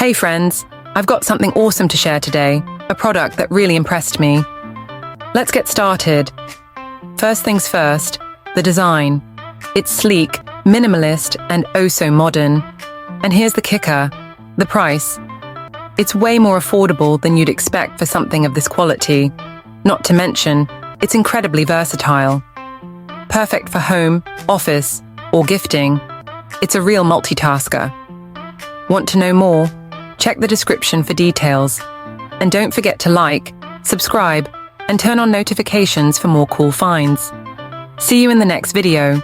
Hey friends, I've got something awesome to share today, a product that really impressed me. Let's get started. First things first, the design. It's sleek, minimalist, and oh so modern. And here's the kicker, the price. It's way more affordable than you'd expect for something of this quality. Not to mention, it's incredibly versatile. Perfect for home, office, or gifting. It's a real multitasker. Want to know more? Check the description for details. And don't forget to like, subscribe, and turn on notifications for more cool finds. See you in the next video.